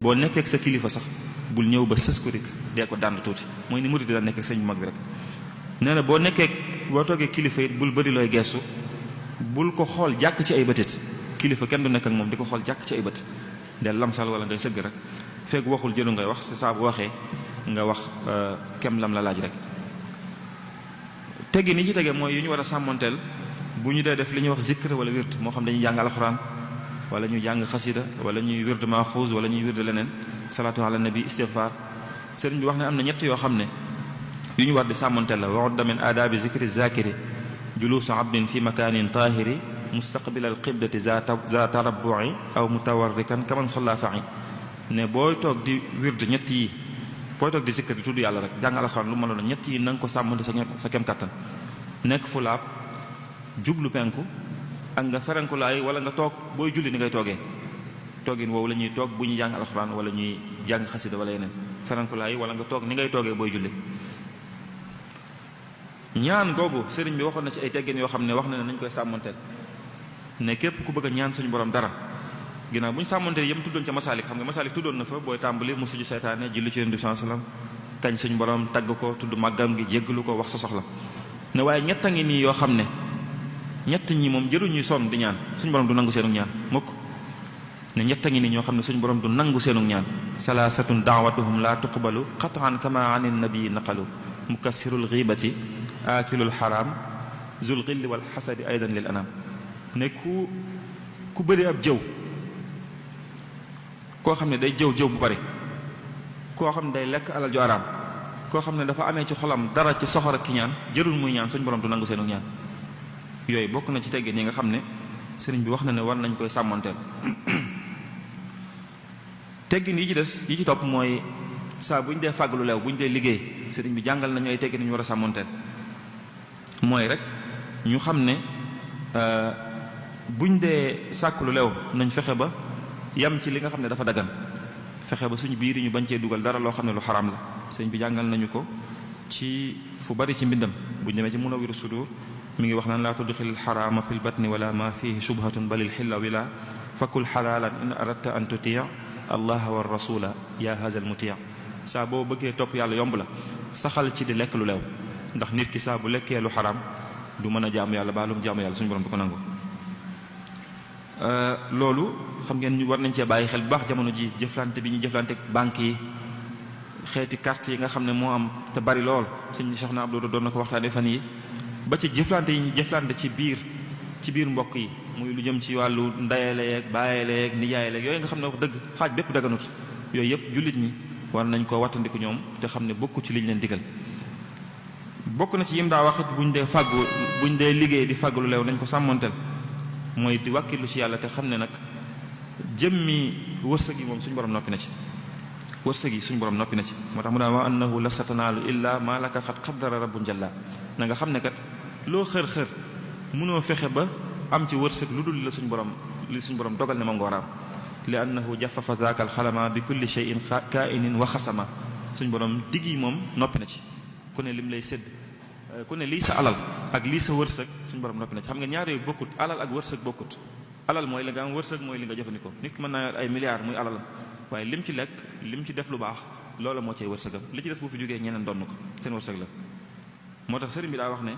boo nekkee ak sa kilifa sax bul ñëw ba sës ko rek dee ko dànd tuuti mooy ni murid di daan nekk ak sëñ bu mag bi rek nee na boo toogee kilifa it bul bëri looy geestu bul ko xool jàkk ci ay bëtit kilifa kenn du nekk ak moom di ko xool jàkk ci ay bët del lamsal wala ngay sëgg rek fekk waxul jëlu ngay wax saa bu waxee nga wax kem lam la laaj rek. teggi ni ci tege mooy yu ñu war a sàmmonteel bu ñu dee def li ñuy wax zikr wala wird moo xam dañuy jàng alxuraan wala ñuy jàng xasida wala ñuy wird maaxuus wala ñuy wird leneen salaatu ala nabi istighfar sëriñ bi wax ne am na ñett yoo xam ne yu ñu war di sàmmonteel la wa'udda min aadaabi zikri zakiri juluusu abdin fi makaanin taahiri mustaqbil al qiblati za tarabbu'i aw mutawarrikan kaman salla fa'i ne booy toog di wird ñett yi booy toog di zikr di tudd yàlla rek jàng alxuraan lu ma la ñett yi na nga ko sàmmante sa kem kattan nekk fu laab jublu penku ak nga ferenkulaay wala nga toog booy julli ni ngay toogee toogin woowu la ñuy toog bu ñuy jàng alxuraan wala ñuy jàng xasida wala yeneen ferenkulaay wala nga toog ni ngay toogee booy julli. ñaan googu sëriñ bi waxoon na ci ay teggin yoo xam ne wax na ne nañ koy sàmmanteel ne képp ku bëgg a ñaan suñu borom dara ginnaaw bu ñu sàmmanteel yëm tuddoon ca masaalik xam nga masaalik tuddoon na fa booy tàmbali mu suju seytaane julli ci yonent bi sallallahu alayhi wasallam kañ suñu borom tagg ko tudd màggam gi jéggalu ko wax sa soxla ne waaye ñett a ngi nii yoo xam ne ñett ñi moom jëruñuy sonn di ñaan suñu borom du nangu seenu ñaan mukk ne ñett a ngi nii ñoo xam ne suñu borom du nangu seenu ñaan salaasatun daawatuhum la tuqbalu qat'an kama anin nabi naqalu mukassirul ghibati aakilul xaraam zul xilli wal xasadi aydan lil anam ne ku bëri ab jëw koo xam ne day jëw bu bari koo xam ne day lekk alal ju araam koo xam ne dafa amee ci xolam dara ci soxor ak ki ñaan jërul muy ñaan suñu borom du nangu seenu ñaan yooyu bokk na ci teggin yi nga xam ne sëriñ bi wax na ne war nañ koy sàmmanteel. teggin yi ci des yi ci topp mooy saa bu ñu dee fàgg lu leew bu ñu dee liggéey sëriñ bi jàngal nañu ay teggin ñu war a sàmmanteel mooy rek ñu xam ne buñ dee sàkk lu leew nañ fexe ba yam ci li nga xam ne dafa dagan fexe ba suñu biir yi ñu bañ cee dugal dara loo xam ne lu xaraam la sëriñ bi jàngal nañu ko ci fu bari ci mbindam buñ demee ci Munawwirus Sudur mi ngi wax naan laa tudxilil xaraama fil batni wala ma fihi shubhatun balil xilla wila fakul xalaalan in aradta an tutia allah wa rasula ya hazal mutia saa boo bëggee topp yàlla yomb la saxal ci di lekk lu leew ndax nit ki saa bu lekkee lu xaraam du mën a jaamu yàlla baalum jaamu yàlla suñu borom du ko nangu. loolu xam ngeen ñu war nañ cee bàyyi xel bu baax jamono ji jëflante bi ñu jëflante banque yi xeeti carte yi nga xam ne moo am te bari lool suñu soxna Abdou doon na ko waxtaanee fan yi ba ci jëflante yi ñu jëflante ci biir mbokk yi muy lu jëm ci wàllu ndayale yeeg bàyyile yeeg nijaayale yeeg yooyu nga xam ne wax dëgg xaaj bépp daganut yooyu yëpp jullit ñi war nañ ko wattandiku ñoom te xam ne bokku ci liñ leen digal. bokk na ci yim daa waxit buñ dee liggéey di fàggu lu leew nañ ko sàmmoonteel mooy di wàkkilu ci yàlla te xam ne nag jëmmi wërsëg yi moom suñu borom noppi na ci wërsëg yi suñu borom noppi na ci moo tax mu daa wa annahu la satanaalu illa ma laka xat qaddara rabbun jalla na nga xam ne kat loo xër-xër mënoo fexe ba am ci wërsëg lu dul li suñu borom dogal ne moom nga war a am li annahu jafafa zaaka alxalama bi kulli shay'in kaa'inin wa xasama suñu borom digg yi moom noppi na ci ku ne lim lay sédd ku ne lii sa alal ak lii sa wërsëg suñu borom noppi na ci xam nga ñaar yooyu bokkut alal ak wërsëg bokkut alal mooy li nga am wërsëg mooy li nga jëfandikoo nit ki mën naa ay milliards muy alalam waaye lim ci lekk lim ci def lu baax loola moo cay wërsëgam li ci des bu fi jógee ñeneen donn ko seen wërsëg la moo tax sëriñ bi daa wax ne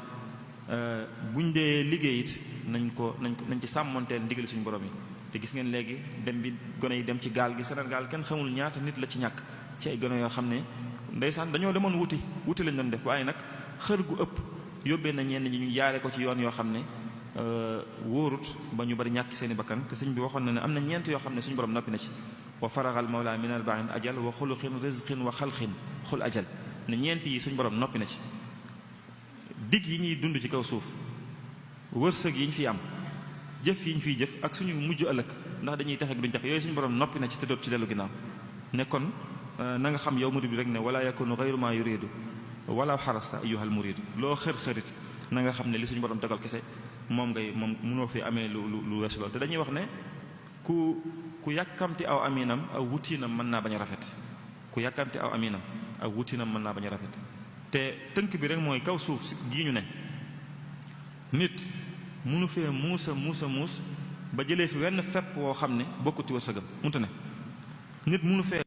buñ dee liggéey it nañ ci sàmmonteel ndigal suñu borom yi te gis ngeen léegi dem bi gone yi dem ci gaal gi Sénégal kenn xamul ñaata nit la ci ñàkk ci ay gone yoo xam ne ndeysaan dañoo demoon wuti lañ doon def waaye nag xër gu ëpp yóbbee na ñenn ñi ñu jaare ko ci yoon yoo xam ne wóorut ba ñu bari ñàkk seeni bakkan te sëñ bi waxoon na ne am na ñeent yoo xam ne suñu borom noppi na ci wa faragal mawla min arba'in ajal wa xuluqin rizqin wa xalqin xul ajal ne ñeent yi suñu borom noppi na ci digg yi ñuy dund ci kaw suuf wërsëg yi ñu fi am jëf yi ñu fiy jëf ak suñu mujj ëllëg ndax dañuy tax ak duñ tax yooyu suñu borom noppi na ci te doot ci dellu ginnaaw ne kon na nga xam yow murid bi rek ne wala yakunu ghayru ma yuridu wala xarasta ayyuhal muridu loo xër-xërit na nga xam ne li suñu borom dogal kese moom mënoo fi amee lu weesu lool te dañuy wax ne ku yàkkamti aw aminam aw wutiinam mën naa bañ a rafet ku yàkkamti aw aminam aw wutiinam mën naa bañ a rafet te tënk bi rek mooy kaw suuf si gii ñu ne nit mënu fee muus ba jëlee fi wenn fepp woo xam ne bokkuti wërsëgam munta ne nit mënu fee